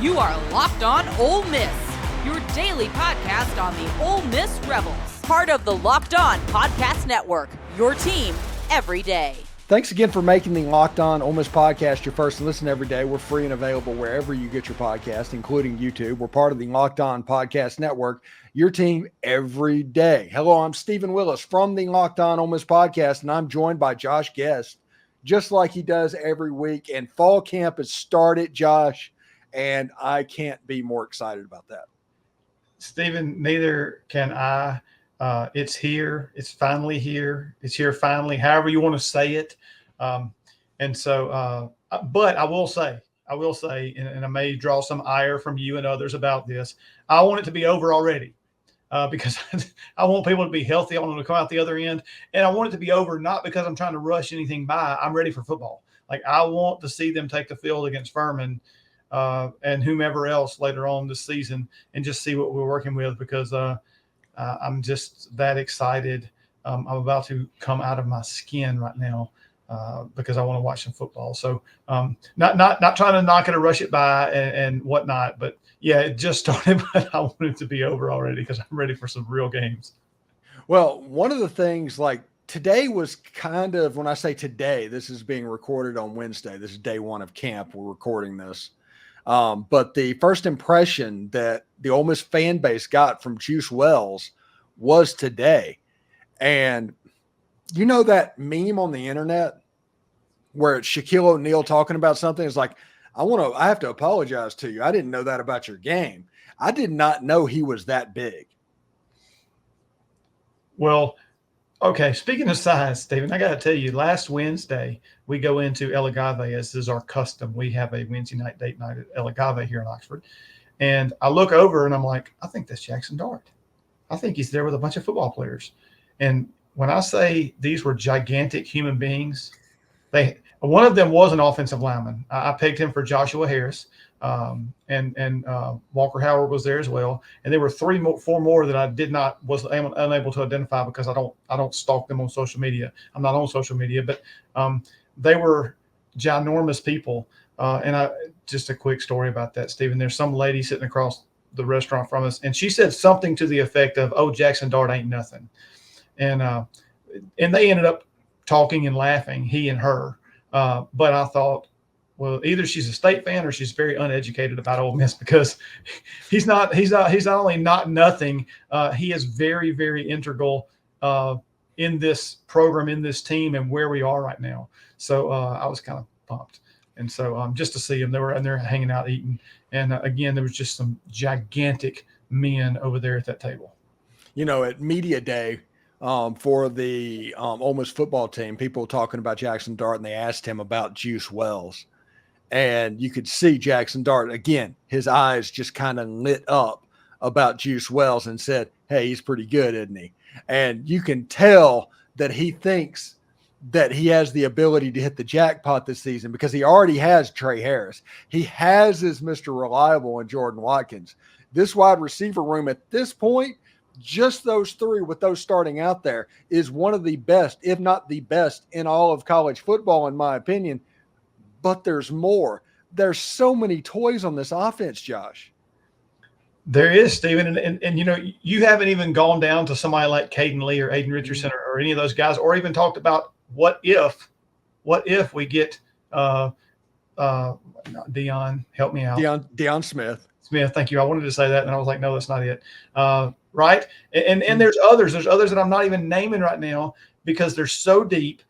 You are Locked On Ole Miss, your daily podcast on the Ole Miss Rebels. Part of the Locked On Podcast Network, your team every day. Thanks again for making the Locked On Ole Miss podcast your first listen every day. We're free and available wherever you get your podcast, including YouTube. We're part of the Locked On Podcast Network, your team every day. Hello, I'm Steven Willis from the Locked On Ole Miss podcast, and I'm joined by Josh Guest, just like he does every week. And fall camp has started, Josh, and I can't be more excited about that. Steven, neither can I. It's here. It's finally here. It's here finally, however you want to say it. But I will say, and I may draw some ire from you and others about this, I want it to be over already because I want people to be healthy. I want them to come out the other end. And I want it to be over not because I'm trying to rush anything by. I'm ready for football. Like, I want to see them take the field against Furman and whomever else later on this season and just see what we're working with because I'm just that excited. I'm about to come out of my skin right now because I want to watch some football. So not trying to knock it or rush it by and whatnot, but yeah, it just started, but I want it to be over already because I'm ready for some real games. Well, one of the things, like, today was kind of, when I say today, this is being recorded on Wednesday. This is day one of camp. We're recording this. But the first impression that the Ole Miss fan base got from Juice Wells was today. And you know that meme on the internet where it's Shaquille O'Neal talking about something? It's like, I have to apologize to you. I didn't know that about your game. I did not know he was that big. Well, okay, speaking of size, Stephen, I got to tell you, last Wednesday, we go into El Agave, as is our custom. We have a Wednesday night date night at El Agave here in Oxford. And I look over and I'm like, I think that's Jackson Dart. I think he's there with a bunch of football players. And when I say these were gigantic human beings, one of them was an offensive lineman. I pegged him for Joshua Harris. And Walker Howard was there as well. And there were four more that I was unable to identify because I don't stalk them on social media. I'm not on social media, but they were ginormous people. And just a quick story about that, Stephen. There's some lady sitting across the restaurant from us, and she said something to the effect of, "Oh, Jackson Dart ain't nothing." And they ended up talking and laughing, he and her. But I thought, well, either she's a State fan or she's very uneducated about Ole Miss because he's not only not nothing, he is very, very integral in this program, in this team, and where we are right now. So I was kind of pumped. And so just to see them, they were in there hanging out, eating. And again, there was just some gigantic men over there at that table. You know, at media day for the Ole Miss football team, people were talking about Jackson Dart, and they asked him about Juice Wells. And you could see Jackson Dart, again, his eyes just kind of lit up about Juice Wells and said, hey, he's pretty good, isn't he? And you can tell that he thinks that he has the ability to hit the jackpot this season because he already has Trey Harris. He has his Mr. Reliable in Jordan Watkins. This wide receiver room at this point, just those three with those starting out there, is one of the best, if not the best, in all of college football, in my opinion. But there's more. There's so many toys on this offense, Josh. There is, Steven. And you know, you haven't even gone down to somebody like Caden Lee or Aiden Richardson or any of those guys, or even talked about what if we get Deion, help me out. Deion Smith. Thank you. I wanted to say that, and I was like, no, that's not it. Right? And there's others. There's others that I'm not even naming right now because they're so deep.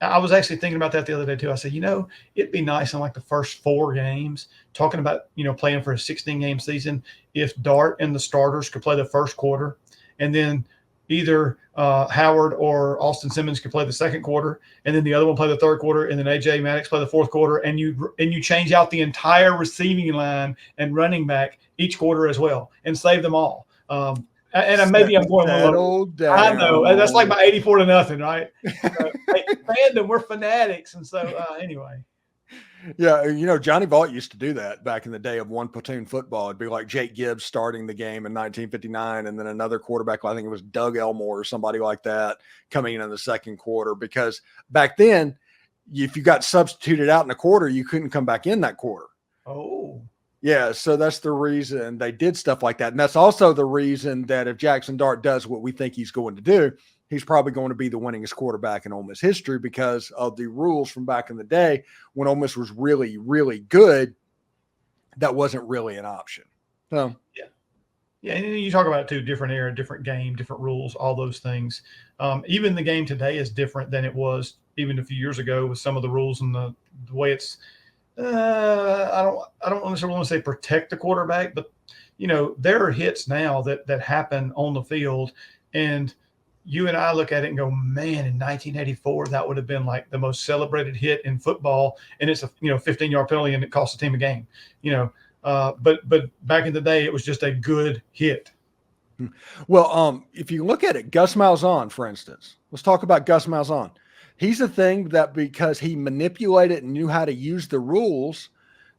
I was actually thinking about that the other day too. I said, it'd be nice in like the first 4 games, talking about, playing for a 16-game season, if Dart and the starters could play the first quarter, and then either Howard or Austin Simmons could play the second quarter, and then the other one play the third quarter, and then AJ Maddox play the fourth quarter, and you change out the entire receiving line and running back each quarter as well, and save them all. And maybe I'm going a little. I know that's like my 84-0, right? Fandom, we're fanatics, and so anyway. Yeah, Johnny Vaught used to do that back in the day of one platoon football. It'd be like Jake Gibbs starting the game in 1959, and then another quarterback, I think it was Doug Elmore or somebody like that, coming in the second quarter. Because back then, if you got substituted out in a quarter, you couldn't come back in that quarter. Oh. Yeah, so that's the reason they did stuff like that. And that's also the reason that if Jackson Dart does what we think he's going to do, he's probably going to be the winningest quarterback in Ole Miss history because of the rules from back in the day when Ole Miss was really, really good. That wasn't really an option. So, Yeah. Yeah, and you talk about it too, different era, different game, different rules, all those things. Even the game today is different than it was even a few years ago with some of the rules and the way it's. I don't necessarily want to say protect the quarterback, but there are hits now that happen on the field, and you and I look at it and go, man, in 1984 that would have been like the most celebrated hit in football, and it's a 15-yard penalty and it costs the team a game. But back in the day, it was just a good hit. Well, if you look at it, Gus Malzahn, for instance, let's talk about Gus Malzahn. He's a thing that because he manipulated and knew how to use the rules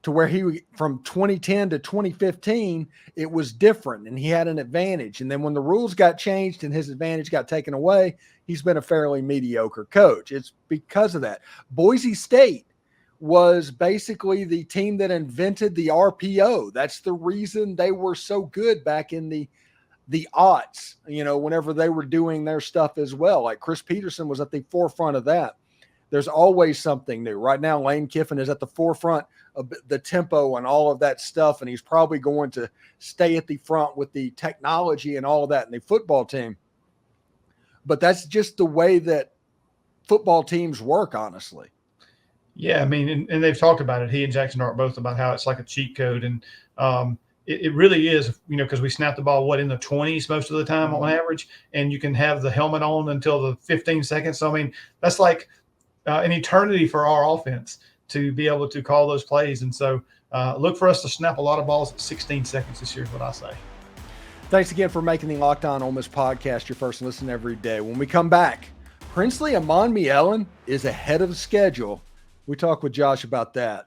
to where from 2010 to 2015, it was different and he had an advantage. And then when the rules got changed and his advantage got taken away, he's been a fairly mediocre coach. It's because of that. Boise State was basically the team that invented the RPO. That's the reason they were so good back in the aughts, whenever they were doing their stuff as well. Like Chris Peterson was at the forefront of that. There's always something new. Right now, Lane Kiffin is at the forefront of the tempo and all of that stuff, and he's probably going to stay at the front with the technology and all of that in the football team. But that's just the way that football teams work, honestly. Yeah, I mean, and they've talked about it. He and Jackson Dart both about how it's like a cheat code, and it really is, because we snap the ball, in the 20s most of the time on average, and you can have the helmet on until the 15 seconds. So, I mean, that's like an eternity for our offense to be able to call those plays. And so look for us to snap a lot of balls at 16 seconds this year is what I say. Thanks again for making the Locked On Ole Miss podcast your first listen every day. When we come back, Princely Umanmielen is ahead of schedule. We talk with Josh about that.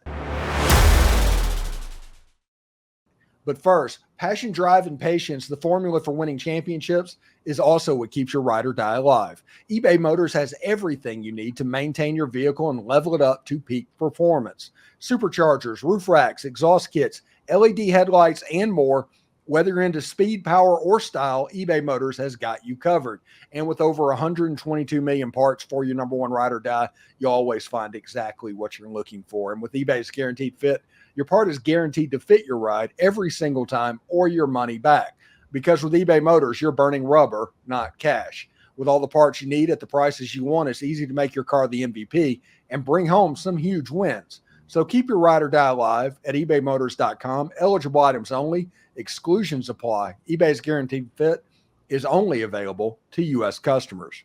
But first, passion, drive, and patience, the formula for winning championships, is also what keeps your ride or die alive. eBay Motors has everything you need to maintain your vehicle and level it up to peak performance. Superchargers, roof racks, exhaust kits, LED headlights, and more. Whether you're into speed, power, or style, eBay Motors has got you covered. And with over 122 million parts for your number one ride or die, you always find exactly what you're looking for. And with eBay's Guaranteed Fit, your part is guaranteed to fit your ride every single time or your money back. Because with eBay Motors, you're burning rubber, not cash. With all the parts you need at the prices you want, it's easy to make your car the MVP and bring home some huge wins. So keep your ride or die alive at ebaymotors.com. Eligible items only. Exclusions apply. eBay's Guaranteed Fit is only available to U.S. customers.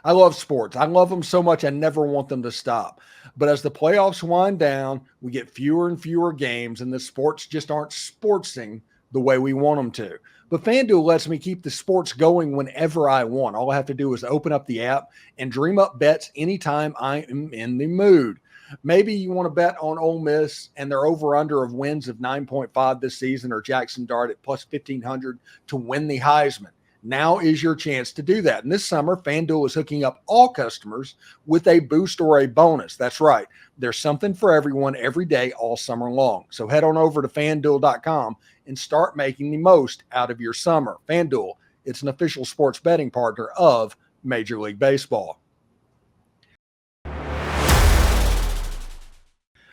I love sports. I love them so much I never want them to stop. But as the playoffs wind down, we get fewer and fewer games, and the sports just aren't sportsing the way we want them to. But FanDuel lets me keep the sports going whenever I want. All I have to do is open up the app and dream up bets anytime I am in the mood. Maybe you want to bet on Ole Miss and their over-under of wins of 9.5 this season, or Jackson Dart at plus 1,500 to win the Heisman. Now is your chance to do that. And this summer, FanDuel is hooking up all customers with a boost or a bonus. That's right. There's something for everyone every day all summer long. So head on over to FanDuel.com and start making the most out of your summer. FanDuel, it's an official sports betting partner of Major League Baseball.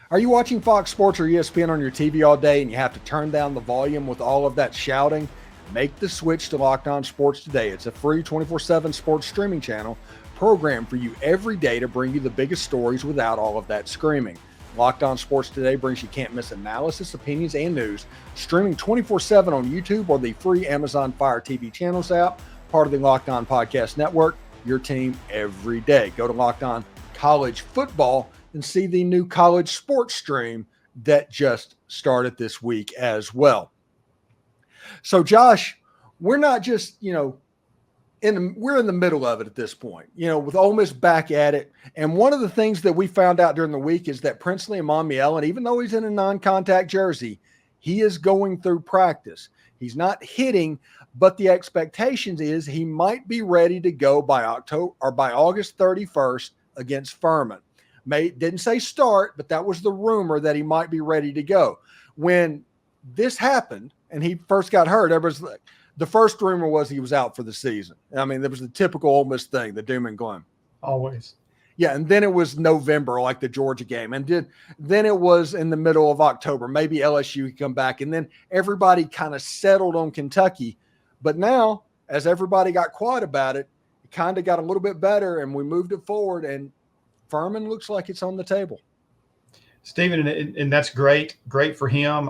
Are you watching Fox Sports or ESPN on your TV all day and you have to turn down the volume with all of that shouting? Make the switch to Locked On Sports today. It's a free 24/7 sports streaming channel programmed for you every day to bring you the biggest stories without all of that screaming. Locked On Sports Today brings you can't-miss analysis, opinions, and news, streaming 24/7 on YouTube or the free Amazon Fire TV channels app, part of the Locked On Podcast Network, your team every day. Go to Locked On College Football and see the new college sports stream that just started this week as well. So, Josh, we're not just, we're in the middle of it at this point, with Ole Miss back at it. And one of the things that we found out during the week is that Princely Umanmielen, even though he's in a non-contact jersey, he is going through practice. He's not hitting, but the expectations is he might be ready to go by August 31st against Furman. Didn't say start, but that was the rumor that he might be ready to go. when this happened and he first got hurt, the first rumor was he was out for the season. I mean, there was the typical Ole Miss thing, the doom and gloom. Always. Yeah, and then it was November, like the Georgia game. And then it was in the middle of October. Maybe LSU could come back. And then everybody kind of settled on Kentucky. But now, as everybody got quiet about it, it kind of got a little bit better, and we moved it forward, and Furman looks like it's on the table. Steven, and that's great for him.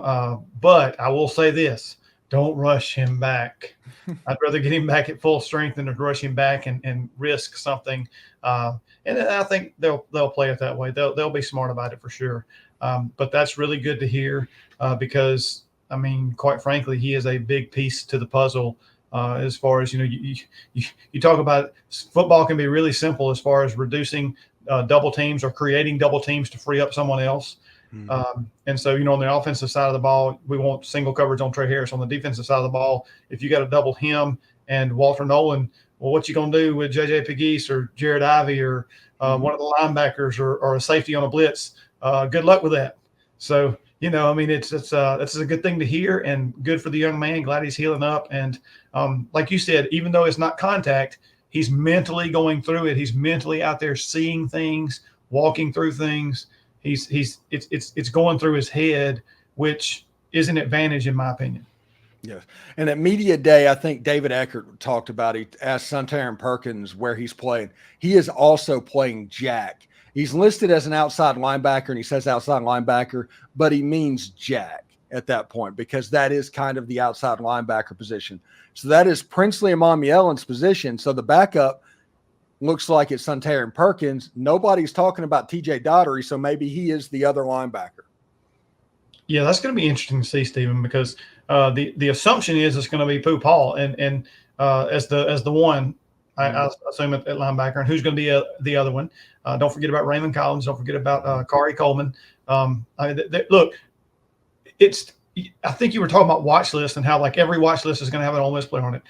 But I will say this. Don't rush him back. I'd rather get him back at full strength than to rush him back and risk something. And I think they'll play it that way. They'll be smart about it for sure. But that's really good to hear because, I mean, quite frankly, he is a big piece to the puzzle as far as, you talk about football can be really simple as far as reducing double teams or creating double teams to free up someone else. And so, on the offensive side of the ball, we want single coverage on Trey Harris. On the defensive side of the ball, if you got to double him and Walter Nolan, well, what you going to do with J.J. Pegues or Jared Ivey or one of the linebackers or a safety on a blitz? Good luck with that. So, it's a good thing to hear and good for the young man. Glad he's healing up. And like you said, even though it's not contact, he's mentally going through it. He's mentally out there seeing things, walking through things. It's going through his head, which is an advantage in my opinion. Yes. And at media day, I think David Eckert talked about, he asked Suntaran Perkins where he's playing. He is also playing jack. He's listed as an outside linebacker, and he says outside linebacker, but he means jack at that point because that is kind of the outside linebacker position. So that is Princely Umanmielen's position. So the backup looks like it's Suntaran Perkins. Nobody's talking about TJ Daugherty, so maybe he is the other linebacker. Yeah, that's going to be interesting to see, Stephen, because the assumption is it's going to be Pooh Paul and as the one, I assume at linebacker, and who's going to be the other one. Don't forget about Raymond Collins. Don't forget about Kari Coleman. Look, I think you were talking about watch list and how like every watch list is going to have an Ole Miss player on it.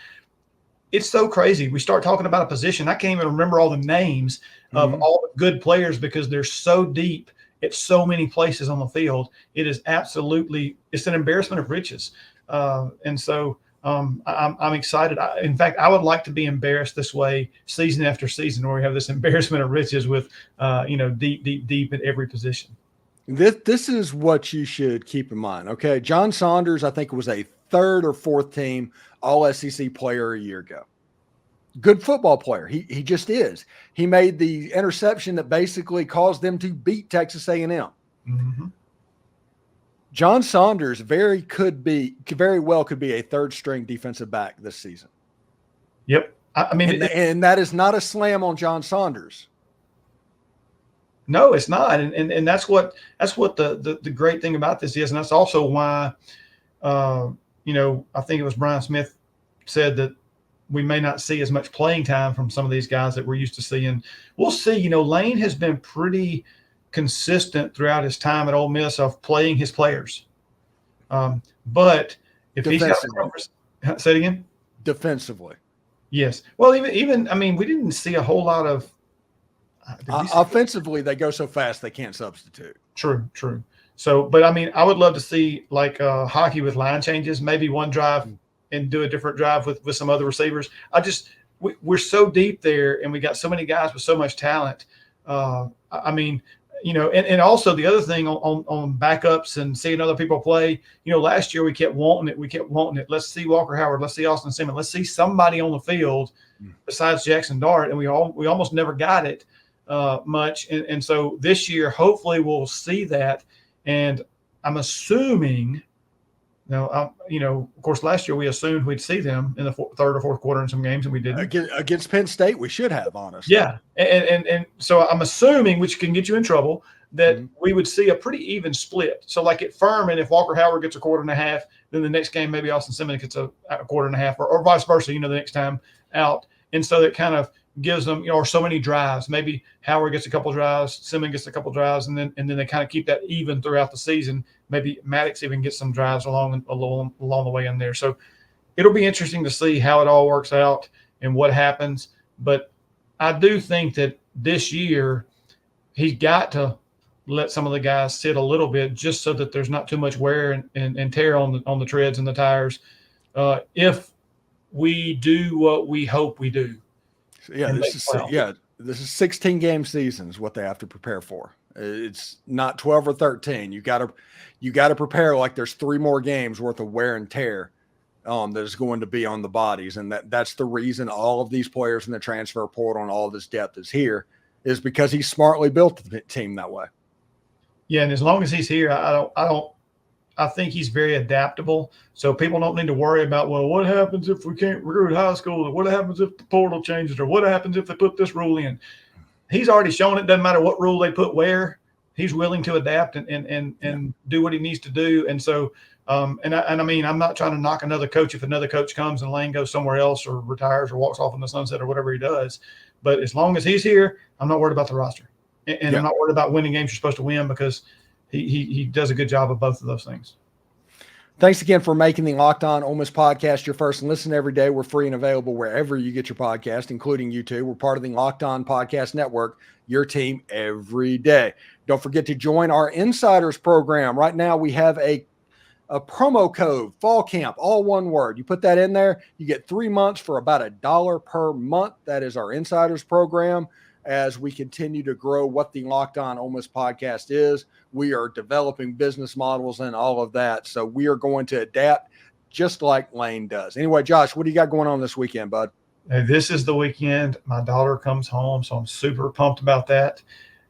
It's so crazy. We start talking about a position. I can't even remember all the names of all the good players because they're so deep at so many places on the field. It is it's an embarrassment of riches. And so I'm excited. In fact, I would like to be embarrassed this way season after season where we have this embarrassment of riches with, deep at every position. This is what you should keep in mind. Okay. John Saunders, I think, was a third or fourth team All-SEC player a year ago. Good football player. He just is. He made the interception that basically caused them to beat Texas A&M. Mm-hmm. John Saunders very well could be a third string defensive back this season. Yep. I mean, and that is not a slam on John Saunders. No, it's not. And that's what the great thing about this is. And that's also why, I think it was Brian Smith said that we may not see as much playing time from some of these guys that we're used to seeing. We'll see. Lane has been pretty consistent throughout his time at Ole Miss of playing his players. But if he's got say it again. Defensively. Yes. Well, even I mean, we didn't see a whole lot of offensively. They go so fast they can't substitute. True. So, but I mean, I would love to see like hockey with line changes, maybe one drive and do a different drive with some other receivers. We're so deep there, and we got so many guys with so much talent. I mean, and also the other thing on backups and seeing other people play, last year we kept wanting it. Let's see Walker Howard. Let's see Austin Simmons. Let's see somebody on the field besides Jackson Dart. And we almost never got it much. And so this year, hopefully we'll see that. And I'm assuming, of course, last year we assumed we'd see them in the third or fourth quarter in some games, and we didn't. Against Penn State, we should have, honestly. Yeah, and so I'm assuming, which can get you in trouble, that we would see a pretty even split. So like at Furman, if Walker Howard gets a quarter and a half, then the next game maybe Austin Simmons gets a quarter and a half, or vice versa, the next time out. And so that kind of gives them, or so many drives. Maybe Howard gets a couple drives, Simmons gets a couple drives, and then they kind of keep that even throughout the season. Maybe Maddox even gets some drives along the way in there. So it'll be interesting to see how it all works out and what happens. But I do think that this year he's got to let some of the guys sit a little bit just so that there's not too much wear and tear on the treads and the tires. If we do what we hope we do. Yeah, this is 16 game seasons what they have to prepare for. It's not 12 or 13. You got to prepare like there's 3 more games worth of wear and tear that is going to be on the bodies, and that's the reason all of these players in the transfer portal and all of this depth is here, is because he smartly built the team that way. Yeah, and as long as he's here, I think he's very adaptable. So people don't need to worry about, well, what happens if we can't recruit high school? Or what happens if the portal changes? Or what happens if they put this rule in? He's already shown it doesn't matter what rule they put where. He's willing to adapt and do what he needs to do. And so, I mean, I'm not trying to knock another coach if another coach comes and Lane goes somewhere else or retires or walks off in the sunset or whatever he does. But as long as he's here, I'm not worried about the roster. And I'm not worried about winning games you're supposed to win, because he does a good job of both of those things. Thanks again for making the Locked On Ole Miss podcast your first listen every day. We're free and available wherever you get your podcast, including YouTube. We're part of the Locked On Podcast Network, your team every day. Don't forget to join our Insiders program. Right now we have a promo code, Fall Camp, all one word. You put that in there, you get 3 months for about $1 per month. That is our Insiders program. As we continue to grow what the Locked On Ole Miss podcast is, we are developing business models and all of that. So we are going to adapt just like Lane does. Anyway, Josh, what do you got going on this weekend, bud? This is the weekend. My daughter comes home, so I'm super pumped about that.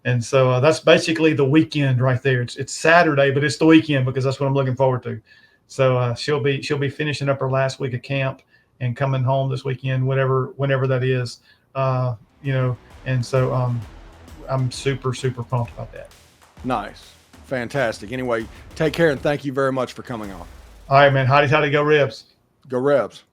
And so that's basically the weekend right there. It's Saturday, but it's the weekend because that's what I'm looking forward to. So she'll be finishing up her last week of camp and coming home this weekend, whenever that is. And so I'm super, super pumped about that. Nice. Fantastic. Anyway, take care and thank you very much for coming on. All right, man. Howdy, go Rebs. Go Rebs.